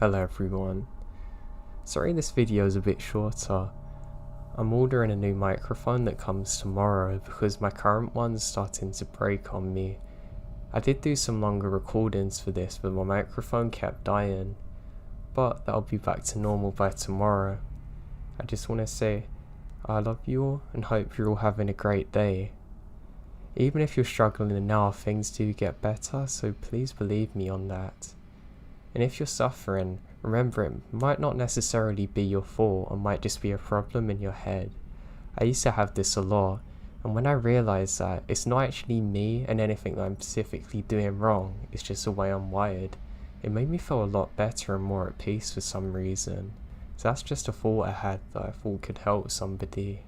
Hello everyone. Sorry this video is a bit shorter. I'm ordering a new microphone that comes tomorrow because my current one's starting to break on me. I did do some longer recordings for this but my microphone kept dying. But that'll be back to normal by tomorrow. I just want to say I love you all and hope you're all having a great day. Even if you're struggling now, things do get better, so please believe me on that. And if you're suffering, remember it might not necessarily be your fault or might just be a problem in your head. I used to have this a lot, and when I realised that it's not actually me and anything that I'm specifically doing wrong, it's just the way I'm wired, it made me feel a lot better and more at peace for some reason. So that's just a thought I had that I thought could help somebody.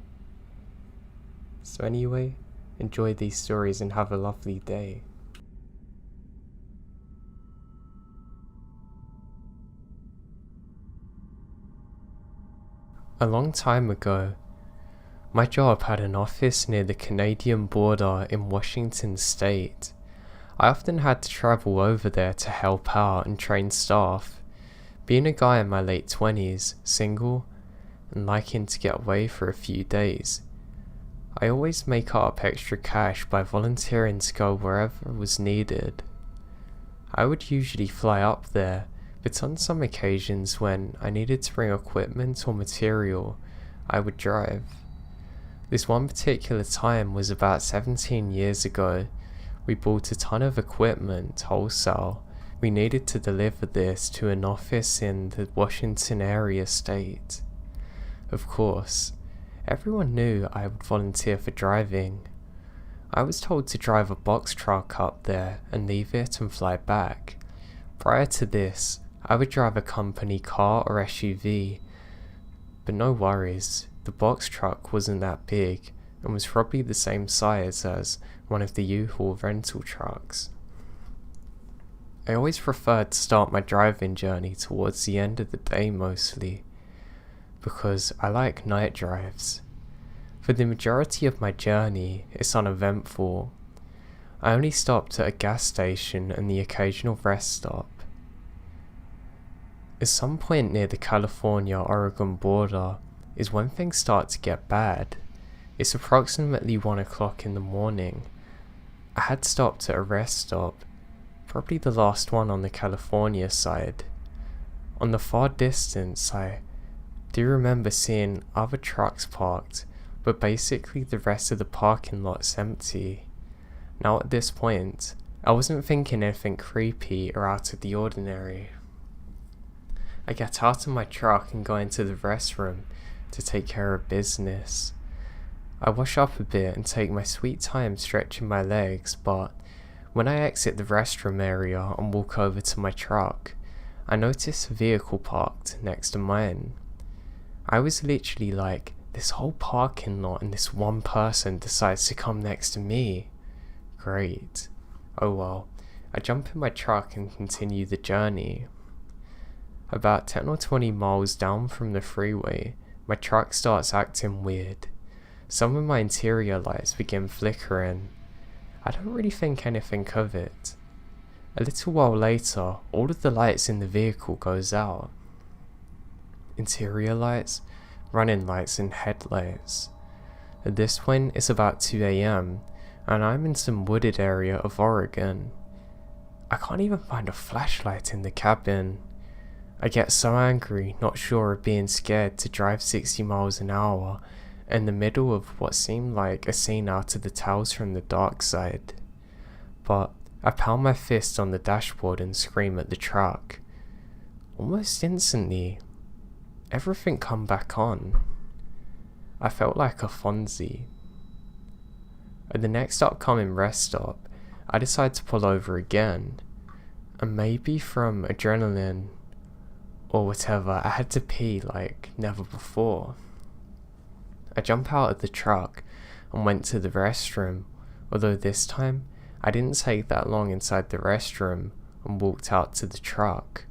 So anyway, enjoy these stories and have a lovely day. A long time ago, my job had an office near the Canadian border in Washington state. I often had to travel over there to help out and train staff. Being a guy in my late 20s, single, and liking to get away for a few days, I always make up extra cash by volunteering to go wherever was needed. I would usually fly up there, but on some occasions when I needed to bring equipment or material, I would drive. This one particular time was about 17 years ago. We bought a ton of equipment wholesale. We needed to deliver this to an office in the Washington area state. Of course, everyone knew I would volunteer for driving. I was told to drive a box truck up there and leave it and fly back. Prior to this, I would drive a company car or SUV, but no worries, the box truck wasn't that big and was probably the same size as one of the U-Haul rental trucks. I always preferred to start my driving journey towards the end of the day mostly, because I like night drives. For the majority of my journey, it's uneventful. I only stopped at a gas station and the occasional rest stop. At some point near the California-Oregon border is when things start to get bad. It's approximately 1 o'clock in the morning. I had stopped at a rest stop, probably the last one on the California side. On the far distance, I do remember seeing other trucks parked, but basically the rest of the parking lot's empty. Now at this point, I wasn't thinking anything creepy or out of the ordinary. I get out of my truck and go into the restroom to take care of business. I wash up a bit and take my sweet time stretching my legs, but when I exit the restroom area and walk over to my truck, I notice a vehicle parked next to mine. I was literally like, this whole parking lot and this one person decides to come next to me. Great. Oh well, I jump in my truck and continue the journey. About 10 or 20 miles down from the freeway, my truck starts acting weird. Some of my interior lights begin flickering. I don't really think anything of it. A little while later, all of the lights in the vehicle goes out. Interior lights, running lights and headlights. At this point it's about 2 AM and I'm in some wooded area of Oregon. I can't even find a flashlight in the cabin. I get so angry, not sure of being scared to drive 60 miles an hour in the middle of what seemed like a scene out of the Tales from the Dark Side. But I pound my fist on the dashboard and scream at the truck. Almost instantly, everything come back on. I felt like a Fonzie. At the next upcoming rest stop, I decide to pull over again, and maybe from adrenaline or whatever, I had to pee like never before. I jump out of the truck and went to the restroom, although this time I didn't take that long inside the restroom and walked out to the truck.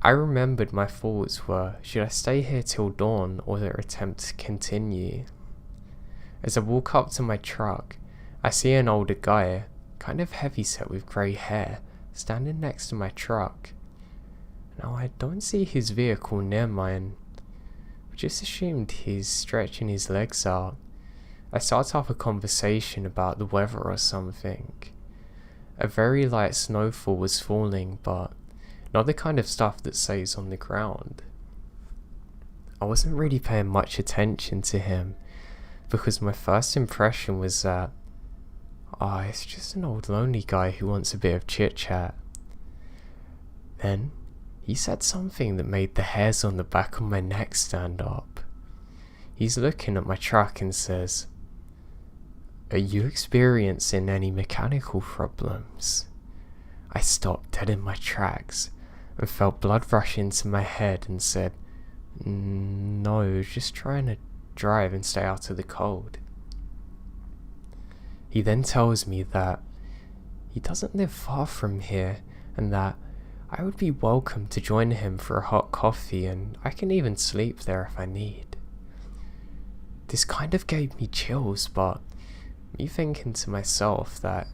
I remembered my thoughts were, should I stay here till dawn or attempt to continue? As I walk up to my truck, I see an older guy, kind of heavyset with grey hair, standing next to my truck. Now I don't see his vehicle near mine. I just assumed he's stretching his legs out. I start off a conversation about the weather or something. A very light snowfall was falling, but not the kind of stuff that stays on the ground. I wasn't really paying much attention to him, because my first impression was that, it's just an old lonely guy who wants a bit of chit chat. Then, he said something that made the hairs on the back of my neck stand up. He's looking at my truck and says, "Are you experiencing any mechanical problems?" I stopped dead in my tracks and felt blood rush into my head and said, "No, just trying to drive and stay out of the cold." He then tells me that he doesn't live far from here and that I would be welcome to join him for a hot coffee, and I can even sleep there if I need. This kind of gave me chills, but me thinking to myself that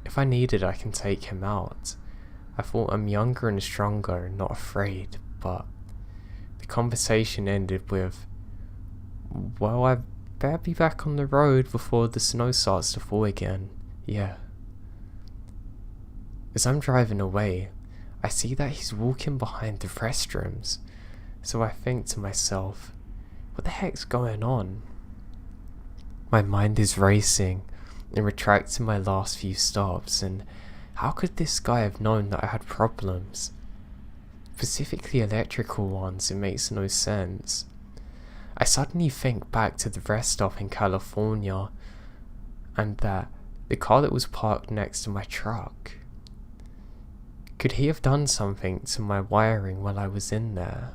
if I needed I can take him out, I thought I'm younger and stronger and not afraid, but the conversation ended with, "Well, I better be back on the road before the snow starts to fall again, yeah." As I'm driving away, I see that he's walking behind the restrooms, so I think to myself, what the heck's going on? My mind is racing and retracting my last few stops, and how could this guy have known that I had problems? Specifically electrical ones, it makes no sense. I suddenly think back to the rest stop in California, and that the car that was parked next to my truck. Could he have done something to my wiring while I was in there?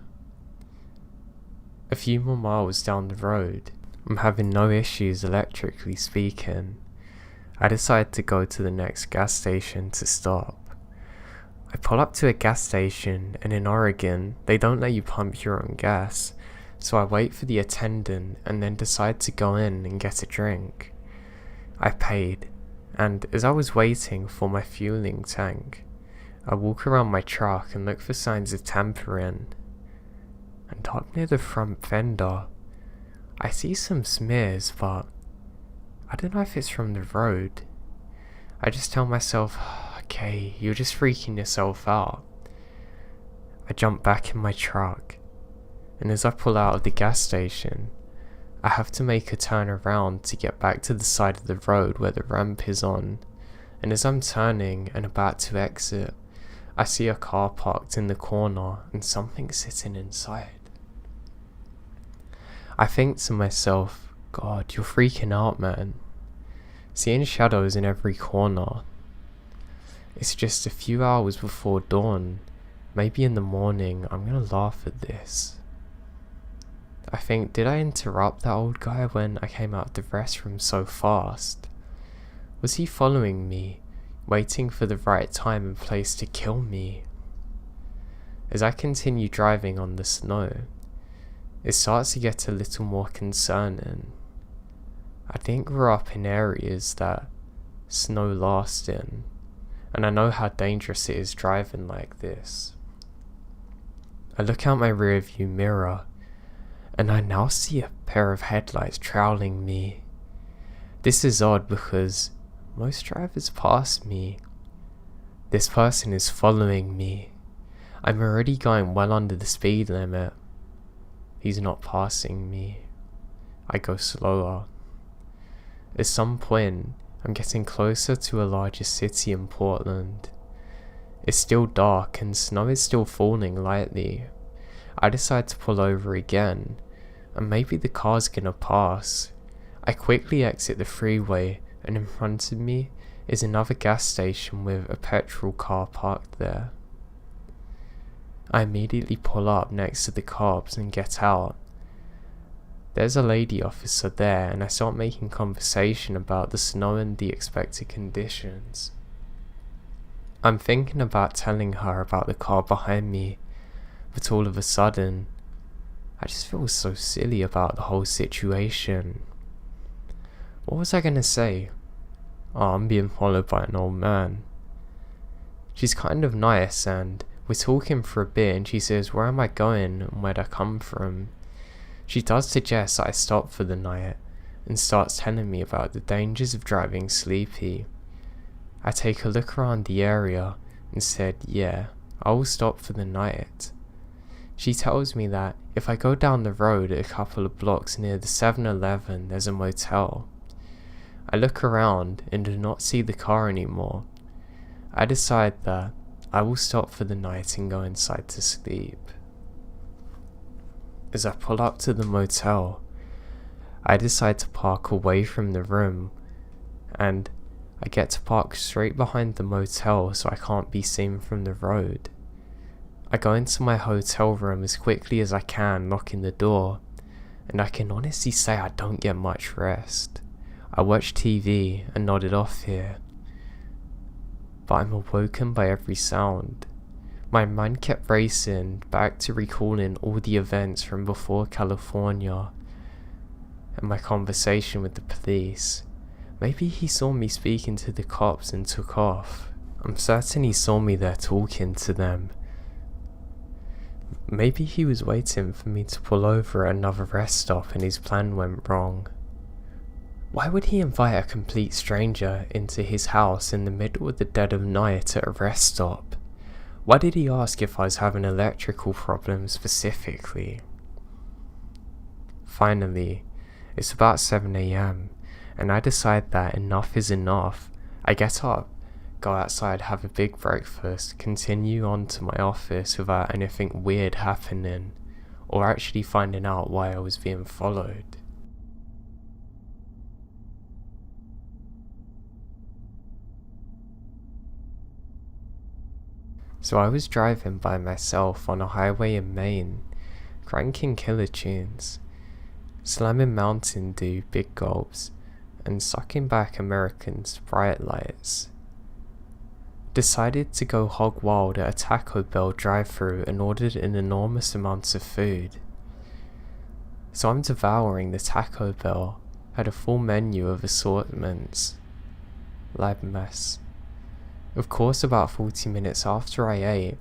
A few more miles down the road, I'm having no issues electrically speaking. I decide to go to the next gas station to stop. I pull up to a gas station, and in Oregon, they don't let you pump your own gas, so I wait for the attendant and then decide to go in and get a drink. I paid, and as I was waiting for my fueling tank, I walk around my truck and look for signs of tampering. And up near the front fender, I see some smears, but I don't know if it's from the road. I just tell myself, okay, you're just freaking yourself out. I jump back in my truck, and as I pull out of the gas station, I have to make a turn around to get back to the side of the road where the ramp is on, and as I'm turning and about to exit, I see a car parked in the corner and something sitting inside. I think to myself, God, you're freaking out, man. Seeing shadows in every corner. It's just a few hours before dawn. Maybe in the morning, I'm gonna laugh at this. I think, did I interrupt that old guy when I came out of the restroom so fast? Was he following me, waiting for the right time and place to kill me? As I continue driving on the snow, it starts to get a little more concerning. I didn't grow up in areas that snow lasts in, and I know how dangerous it is driving like this. I look out my rearview mirror, and I now see a pair of headlights trailing me. This is odd because most drivers pass me. This person is following me. I'm already going well under the speed limit. He's not passing me. I go slower. At some point, I'm getting closer to a larger city in Portland. It's still dark and snow is still falling lightly. I decide to pull over again, and maybe the car's gonna pass. I quickly exit the freeway, and in front of me is another gas station with a petrol car parked there. I immediately pull up next to the cops and get out. There's a lady officer there, and I start making conversation about the snow and the expected conditions. I'm thinking about telling her about the car behind me, but all of a sudden, I just feel so silly about the whole situation. What was I gonna say? Oh, I'm being followed by an old man. She's kind of nice, and We're talking for a bit and she says, "Where am I going and where'd I come from?" She does suggest that I stop for the night and starts telling me about the dangers of driving sleepy. I take a look around the area and said, "Yeah, I will stop for the night." She tells me that if I go down the road a couple of blocks near the 7-Eleven, there's a motel. I look around and do not see the car anymore. I decide that I will stop for the night and go inside to sleep. As I pull up to the motel, I decide to park away from the room, and I get to park straight behind the motel so I can't be seen from the road. I go into my hotel room as quickly as I can, locking the door, and I can honestly say I don't get much rest. I watch TV and nodded off here, but I'm awoken by every sound. My mind kept racing back to recalling all the events from before California and my conversation with the police. Maybe he saw me speaking to the cops and took off. I'm certain he saw me there talking to them. Maybe he was waiting for me to pull over at another rest stop and his plan went wrong. Why would he invite a complete stranger into his house in the middle of the dead of night at a rest stop? Why did he ask if I was having electrical problems specifically? Finally, it's about 7 AM, and I decide that enough is enough. I get up, go outside, have a big breakfast, continue on to my office without anything weird happening, or actually finding out why I was being followed. So I was driving by myself on a highway in Maine, cranking killer tunes, slamming Mountain Dew big gulps, and sucking back American Sprite lights. Decided to go hog wild at a Taco Bell drive-thru and ordered an enormous amount of food. So I'm devouring the Taco Bell, had a full menu of assortments. Live mess. Of course, about 40 minutes after I ate,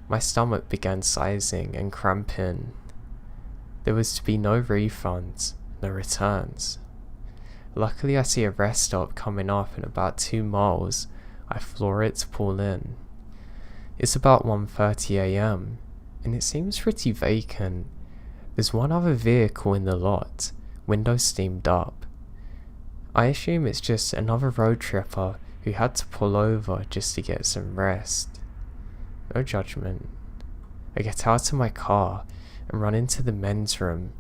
my stomach began sizing and cramping. There was to be no refunds, no returns. Luckily, I see a rest stop coming up in about 2 miles. I floor it to pull in. It's about 1:30 AM, and it seems pretty vacant. There's one other vehicle in the lot, windows steamed up. I assume it's just another road tripper who had to pull over just to get some rest. No judgment. I get out of my car and run into the men's room.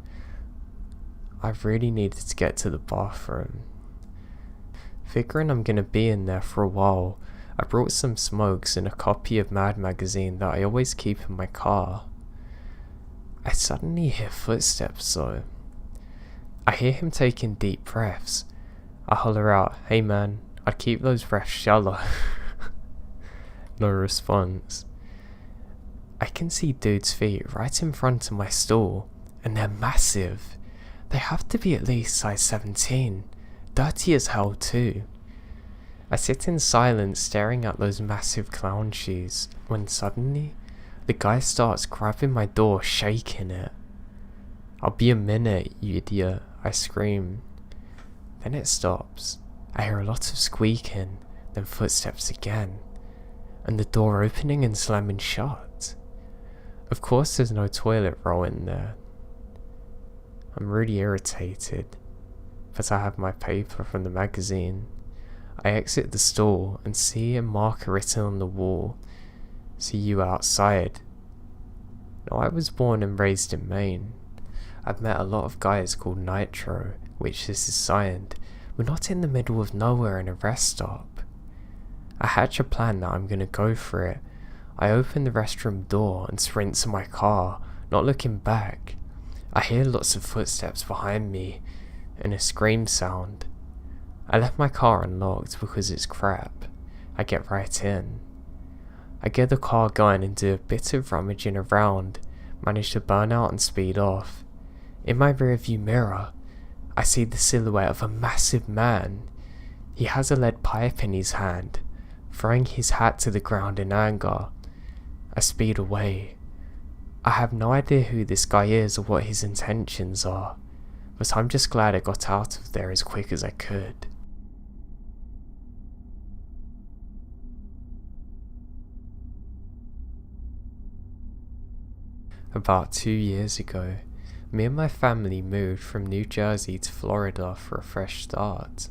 I really needed to get to the bathroom. Figuring I'm gonna be in there for a while, I brought some smokes and a copy of Mad magazine that I always keep in my car. I suddenly hear footsteps though. I hear him taking deep breaths. I holler out, "Hey man, I'd keep those breaths shallow." No response. I can see dude's feet right in front of my stall, and they're massive. They have to be at least size 17. Dirty as hell too. I sit in silence staring at those massive clown shoes, when suddenly, the guy starts grabbing my door, shaking it. "I'll be a minute, you idiot," I scream. Then it stops. I hear a lot of squeaking, then footsteps again, and the door opening and slamming shut. Of course there's no toilet roll in there. I'm really irritated, but I have my paper from the magazine. I exit the store and see a marker written on the wall, "See you outside." Now I was born and raised in Maine. I've met a lot of guys called Nitro, which this is signed. We're not in the middle of nowhere in a rest stop. I hatch a plan that I'm gonna go for it. I open the restroom door and sprint to my car, not looking back. I hear lots of footsteps behind me, and a scream sound. I left my car unlocked because it's crap. I get right in. I get the car going and do a bit of rummaging around, manage to burn out and speed off. In my rearview mirror, I see the silhouette of a massive man. He has a lead pipe in his hand, throwing his hat to the ground in anger. I speed away. I have no idea who this guy is or what his intentions are, but I'm just glad I got out of there as quick as I could. About 2 years ago, me and my family moved from New Jersey to Florida for a fresh start.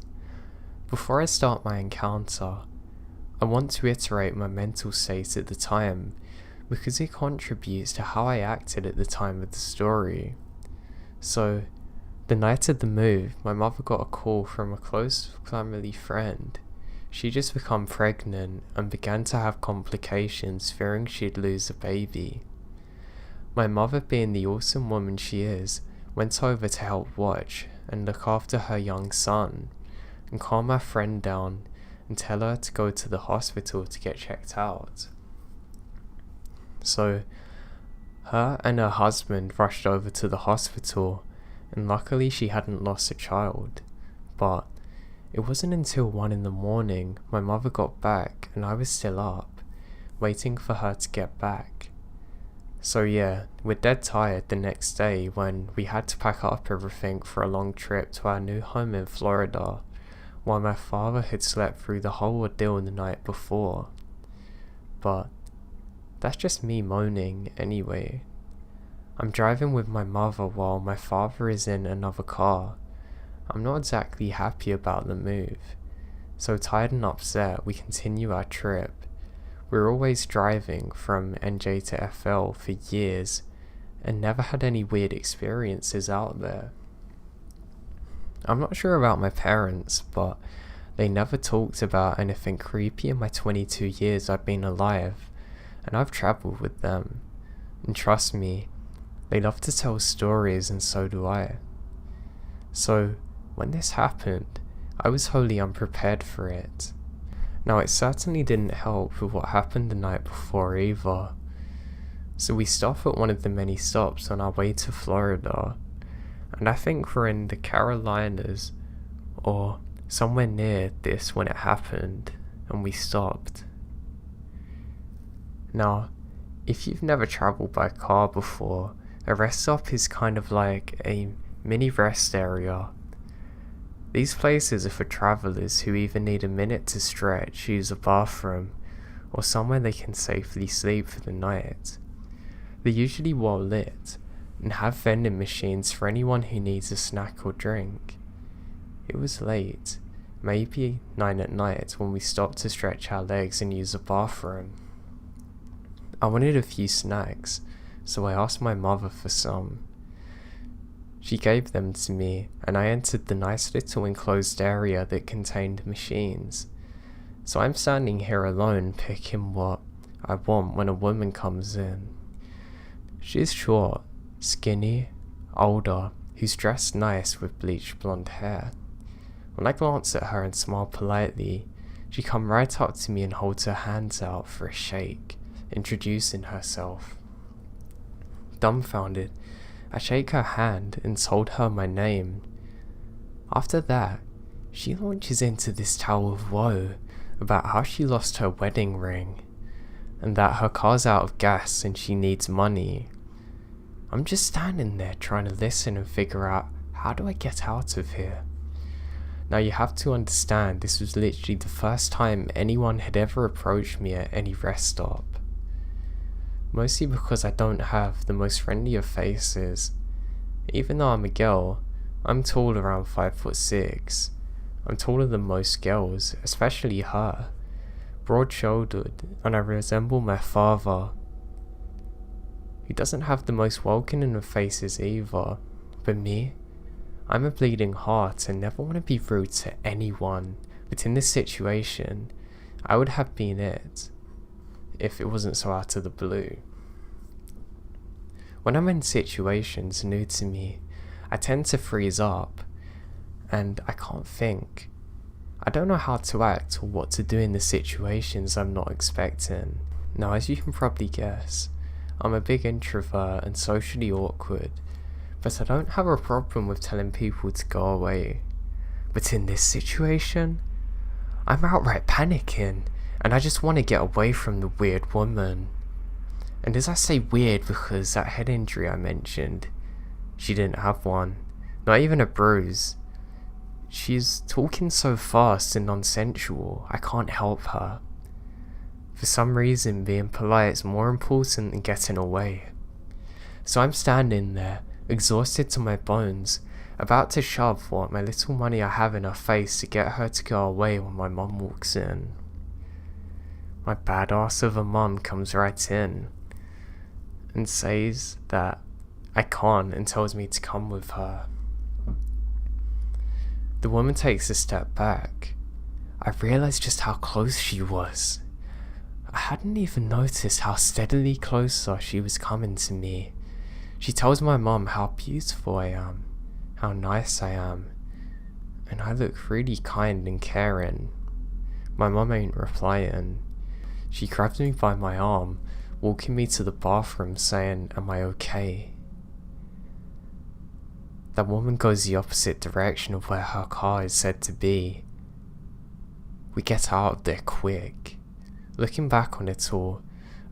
Before I start my encounter, I want to iterate my mental state at the time because it contributes to how I acted at the time of the story. So, the night of the move, my mother got a call from a close family friend. She'd just become pregnant and began to have complications, fearing she'd lose a baby. My mother, being the awesome woman she is, went over to help watch and look after her young son, and calm my friend down and tell her to go to the hospital to get checked out. So, her and her husband rushed over to the hospital, and luckily she hadn't lost a child. But it wasn't until 1 a.m. my mother got back and I was still up, waiting for her to get back. So yeah, we're dead tired the next day when we had to pack up everything for a long trip to our new home in Florida, while my father had slept through the whole ordeal the night before. But that's just me moaning anyway. I'm driving with my mother while my father is in another car. I'm not exactly happy about the move, so tired and upset we continue our trip. We're always driving from NJ to FL for years and never had any weird experiences out there. I'm not sure about my parents, but they never talked about anything creepy in my 22 years I've been alive, and I've travelled with them. And trust me, they love to tell stories, and so do I. So, when this happened, I was wholly unprepared for it. Now, it certainly didn't help with what happened the night before either. So we stop at one of the many stops on our way to Florida, and I think we're in the Carolinas or somewhere near this when it happened, and we stopped. Now, if you've never travelled by car before, a rest stop is kind of like a mini rest area. These places are for travellers who either need a minute to stretch, use a bathroom, or somewhere they can safely sleep for the night. They're usually well lit, and have vending machines for anyone who needs a snack or drink. It was late, maybe 9 p.m, when we stopped to stretch our legs and use a bathroom. I wanted a few snacks, so I asked my mother for some. She gave them to me, and I entered the nice little enclosed area that contained machines. So I'm standing here alone picking what I want when a woman comes in. She's short, skinny, older, who's dressed nice with bleached blonde hair. When I glance at her and smile politely, she comes right up to me and holds her hands out for a shake, introducing herself. Dumbfounded, I shake her hand and told her my name. After that, she launches into this tale of woe about how she lost her wedding ring, and that her car's out of gas and she needs money. I'm just standing there trying to listen and figure out, how do I get out of here? Now you have to understand, this was literally the first time anyone had ever approached me at any rest stop. Mostly because I don't have the most friendly of faces. Even though I'm a girl, I'm tall, around 5'6". I'm taller than most girls, especially her. Broad-shouldered, and I resemble my father. He doesn't have the most welcoming of faces either. But me? I'm a bleeding heart and never want to be rude to anyone. But in this situation, I would have been it, if it wasn't so out of the blue. When I'm in situations new to me, I tend to freeze up, and I can't think. I don't know how to act or what to do in the situations I'm not expecting. Now, as you can probably guess, I'm a big introvert and socially awkward, but I don't have a problem with telling people to go away. But in this situation, I'm outright panicking, and I just want to get away from the weird woman. And as I say weird because that head injury I mentioned, she didn't have one, not even a bruise. She's talking so fast and nonsensual, I can't help her. For some reason, being polite is more important than getting away. So I'm standing there, exhausted to my bones, about to shove what my little money I have in her face to get her to go away when my mum walks in. My badass of a mum comes right in and says that I can't and tells me to come with her. The woman takes a step back. I realised just how close she was. I hadn't even noticed how steadily closer she was coming to me. She tells my mum how beautiful I am, how nice I am, and I look really kind and caring. My mum ain't replying. She grabs me by my arm, walking me to the bathroom saying, "Am I okay?" That woman goes the opposite direction of where her car is said to be. We get out of there quick. Looking back on it all,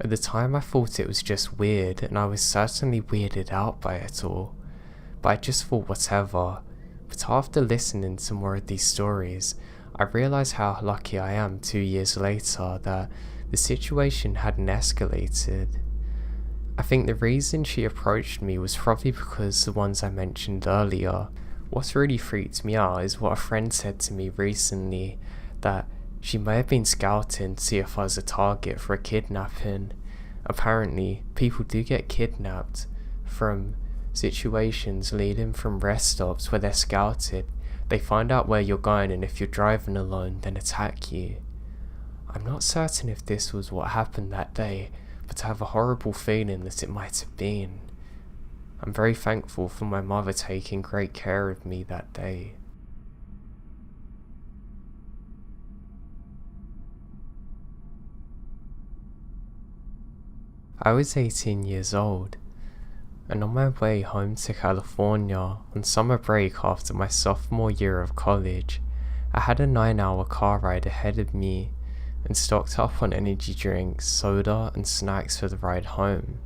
at the time I thought it was just weird, and I was certainly weirded out by it all, but I just thought whatever. But after listening to more of these stories, I realised how lucky I am 2 years later that the situation hadn't escalated. I think the reason she approached me was probably because the ones I mentioned earlier. What really freaked me out is what a friend said to me recently, that she may have been scouting to see if I was a target for a kidnapping. Apparently, people do get kidnapped from situations leading from rest stops where they're scouted. They find out where you're going, and if you're driving alone, then attack you. I'm not certain if this was what happened that day, but I have a horrible feeling that it might have been. I'm very thankful for my mother taking great care of me that day. I was 18 years old, and on my way home to California on summer break after my sophomore year of college, I had a 9-hour car ride ahead of me and stocked up on energy drinks, soda and snacks for the ride home.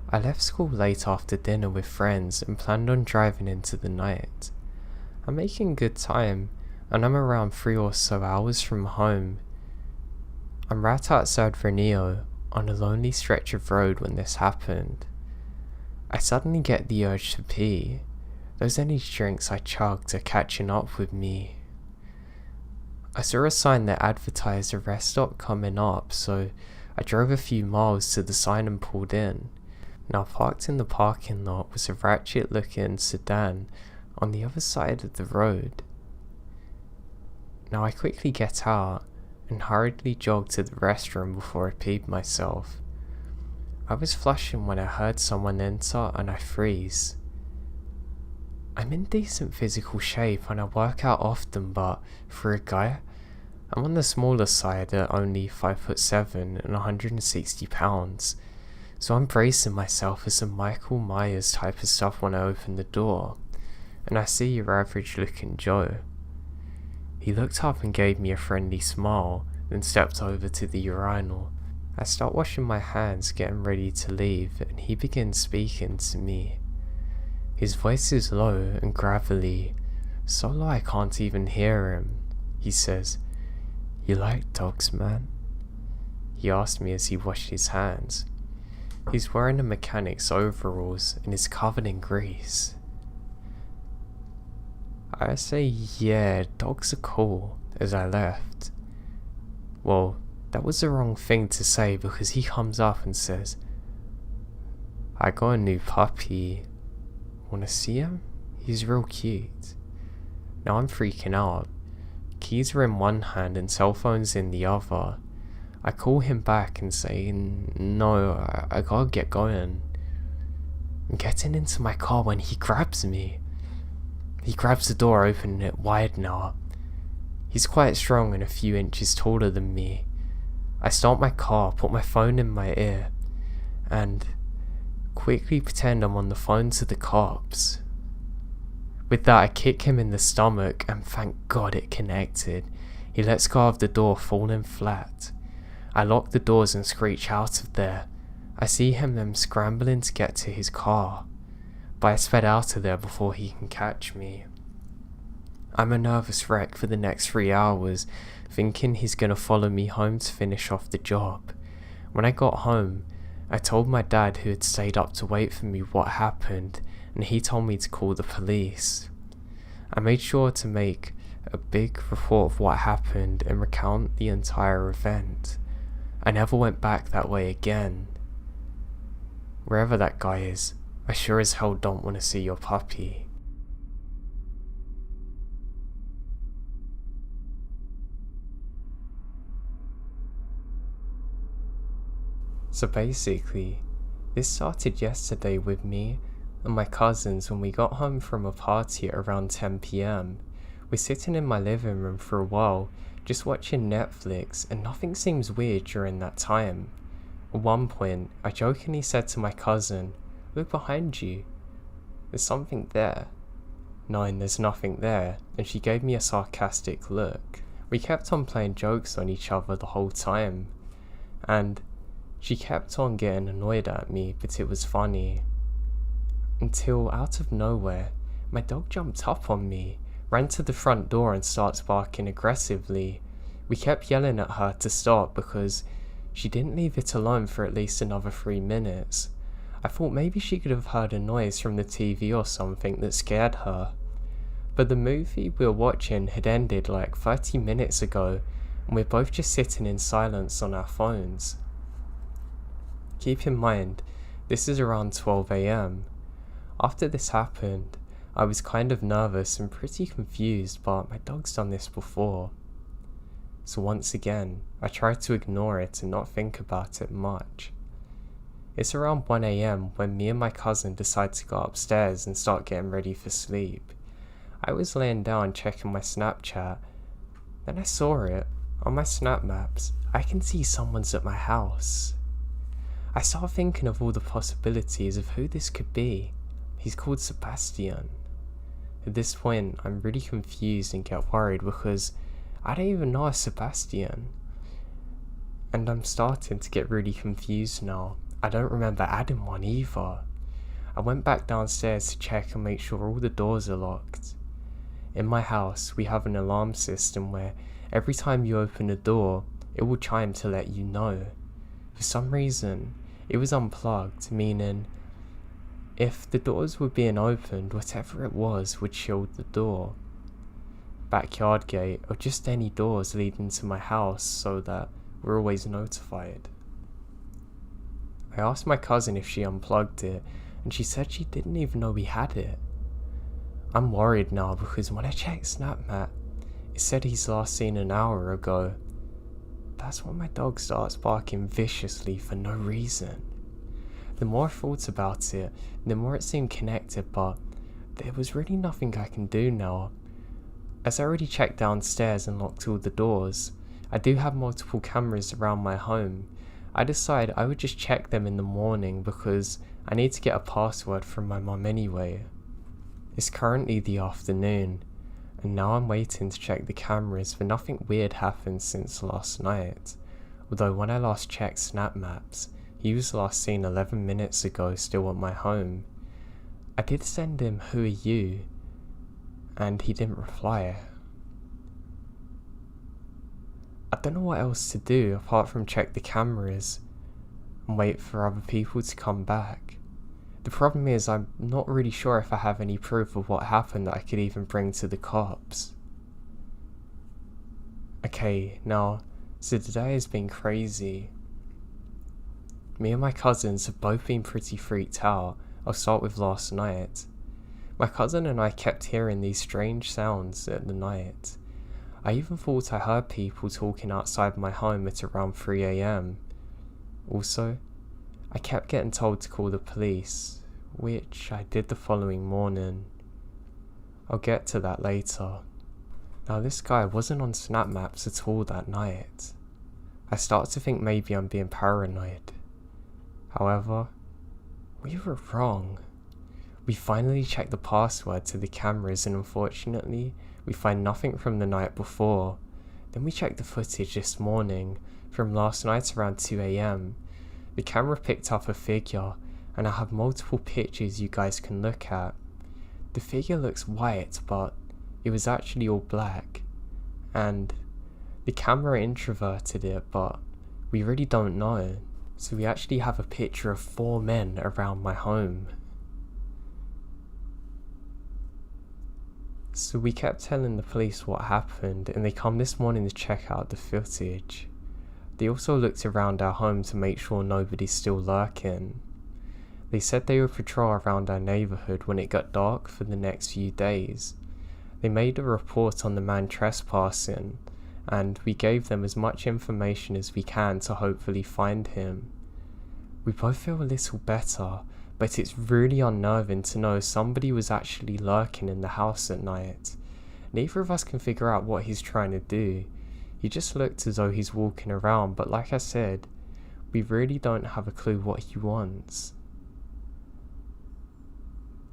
I left school late after dinner with friends and planned on driving into the night. I'm making good time, and I'm around 3 or so hours from home. I'm right outside Verneio on a lonely stretch of road when this happened. I suddenly get the urge to pee. Those energy drinks I chugged are catching up with me. I saw a sign that advertised a rest stop coming up, so I drove a few miles to the sign and pulled in. Now parked in the parking lot was a ratchet looking sedan on the other side of the road. Now I quickly get out and hurriedly jog to the restroom before I peed myself. I was flushing when I heard someone enter and I freeze. I'm in decent physical shape and I work out often, but for a guy, I'm on the smaller side at only 5'7" and 160 pounds, so I'm bracing myself for some Michael Myers type of stuff when I open the door, and I see your average looking Joe. He looked up and gave me a friendly smile, then stepped over to the urinal. I start washing my hands, getting ready to leave, and he begins speaking to me. His voice is low and gravelly, so low I can't even hear him. He says, "You like dogs, man?" He asked me as he washed his hands. He's wearing a mechanic's overalls and is covered in grease. I say, "Yeah, dogs are cool," as I left. Well, that was the wrong thing to say because he comes up and says, "I got a new puppy. Wanna see him? He's real cute." Now I'm freaking out. Keys are in one hand and cell phone's in the other. I call him back and say, "No, I gotta get going." I'm getting into my car when he grabs me. He grabs the door, opening it wide now. He's quite strong and a few inches taller than me. I start my car, put my phone in my ear, and quickly pretend I'm on the phone to the cops. With that, I kick him in the stomach, and thank God it connected. He lets go of the door, falling flat. I lock the doors and screech out of there. I see him then scrambling to get to his car, but I sped out of there before he can catch me. I'm a nervous wreck for the next 3 hours, thinking he's gonna follow me home to finish off the job. When I got home, I told my dad, who had stayed up to wait for me, what happened, and he told me to call the police. I made sure to make a big report of what happened and recount the entire event. I never went back that way again. Wherever that guy is, I sure as hell don't want to see your puppy. So basically, this started yesterday with me and my cousins when we got home from a party at around 10 PM. We're sitting in my living room for a while, just watching Netflix, and nothing seems weird during that time. At one point, I jokingly said to my cousin, "Look behind you. There's something there." Knowing there's nothing there, and she gave me a sarcastic look. We kept on playing jokes on each other the whole time, and she kept on getting annoyed at me, but it was funny. Until, out of nowhere, my dog jumped up on me, ran to the front door and starts barking aggressively. We kept yelling at her to stop because she didn't leave it alone for at least another 3 minutes. I thought maybe she could have heard a noise from the TV or something that scared her. But the movie we were watching had ended like 30 minutes ago, and we're both just sitting in silence on our phones. Keep in mind, this is around 12 AM. After this happened, I was kind of nervous and pretty confused, but my dog's done this before. So once again, I tried to ignore it and not think about it much. It's around 1 AM when me and my cousin decide to go upstairs and start getting ready for sleep. I was laying down checking my Snapchat, then I saw it. On my snap maps, I can see someone's at my house. I start thinking of all the possibilities of who this could be. He's called Sebastian. At this point, I'm really confused and get worried because I don't even know a Sebastian. And I'm starting to get really confused now. I don't remember adding one either. I went back downstairs to check and make sure all the doors are locked. In my house, we have an alarm system where every time you open a door, it will chime to let you know. For some reason, it was unplugged, meaning if the doors were being opened, whatever it was would shield the door, backyard gate, or just any doors leading to my house so that we're always notified. I asked my cousin if she unplugged it, and she said she didn't even know we had it. I'm worried now because when I checked SnapMap, it said he's last seen an hour ago. That's when my dog starts barking viciously for no reason. The more I thought about it, the more it seemed connected, but there was really nothing I can do now. As I already checked downstairs and locked all the doors, I do have multiple cameras around my home. I decided I would just check them in the morning because I need to get a password from my mum anyway. It's currently the afternoon, and now I'm waiting to check the cameras, but nothing weird happened since last night. Although when I last checked Snap Maps, he was last seen 11 minutes ago still at my home. I did send him "Who are you?" and he didn't reply. I don't know what else to do apart from check the cameras and wait for other people to come back. The problem is I'm not really sure if I have any proof of what happened that I could even bring to the cops. Okay, now, so today has been crazy. Me and my cousins have both been pretty freaked out. I'll start with last night. My cousin and I kept hearing these strange sounds at the night. I even thought I heard people talking outside my home at around 3 AM. Also, I kept getting told to call the police, which I did the following morning. I'll get to that later. Now this guy wasn't on Snap Maps at all that night. I start to think maybe I'm being paranoid. However, we were wrong. We finally checked the password to the cameras and unfortunately, we find nothing from the night before. Then we checked the footage this morning from last night around 2 AM. The camera picked up a figure, and I have multiple pictures you guys can look at. The figure looks white, but it was actually all black, and the camera introverted it, but we really don't know. So we actually have a picture of 4 men around my home. So we kept telling the police what happened, and they come this morning to check out the footage. They also looked around our home to make sure nobody's still lurking. They said they would patrol around our neighbourhood when it got dark for the next few days. They made a report on the man trespassing, and we gave them as much information as we can to hopefully find him. We both feel a little better, but it's really unnerving to know somebody was actually lurking in the house at night. Neither of us can figure out what he's trying to do. He just looked as though he's walking around, but like I said, we really don't have a clue what he wants.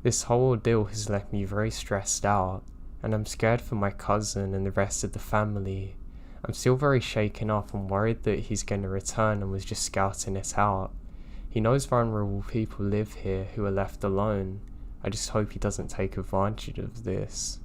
This whole ordeal has left me very stressed out, and I'm scared for my cousin and the rest of the family. I'm still very shaken up and worried that he's going to return and was just scouting it out. He knows vulnerable people live here who are left alone. I just hope he doesn't take advantage of this.